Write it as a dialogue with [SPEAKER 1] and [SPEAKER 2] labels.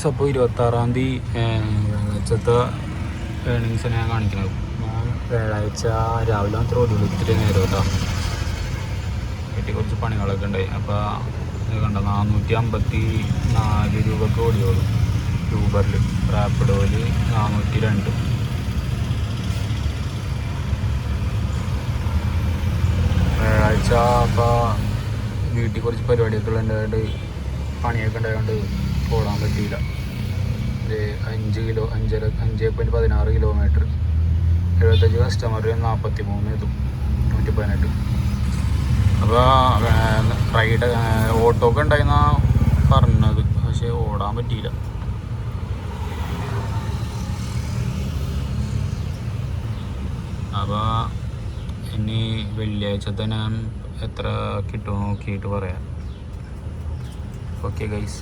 [SPEAKER 1] അപ്പോൾ 26-ാം തീയതി വ്യാഴാഴ്ചത്തെ ഏണിങ്സ് ഞാൻ കാണിക്കുന്നത്. വ്യാഴാഴ്ച രാവിലെ മാത്രമേ ഓടിയുള്ളൂ, ഇത്തിരി നേരം കേട്ടോ. വീട്ടിൽ കുറച്ച് പണികളൊക്കെ ഉണ്ടായി. അപ്പോൾ ഇത് കണ്ടോ, 454 രൂപക്ക് ഓടിയോളൂ യൂബറിൽ. റാപ്പിഡോയിൽ 402. വ്യാഴാഴ്ച അപ്പോൾ വീട്ടിൽ കുറച്ച് പരിപാടിയൊക്കെ ഉണ്ടായതുകൊണ്ട്, പണിയൊക്കെ ഉണ്ടായതുകൊണ്ട് ഓടാൻ പറ്റിയില്ല. 5.16 കിലോമീറ്റർ, 75 കസ്റ്റമർ, 43 ഇതും 118. അപ്പോൾ റൈഡ് ഓട്ടോക്കെ ഉണ്ടായിരുന്ന പറഞ്ഞത്, പക്ഷേ ഓടാൻ പറ്റിയില്ല. അപ്പോൾ ഇനി വെള്ളിയാഴ്ചത്തെ ഞാൻ എത്ര കിട്ടുമോ നോക്കിയിട്ട് പറയാം. Okay guys.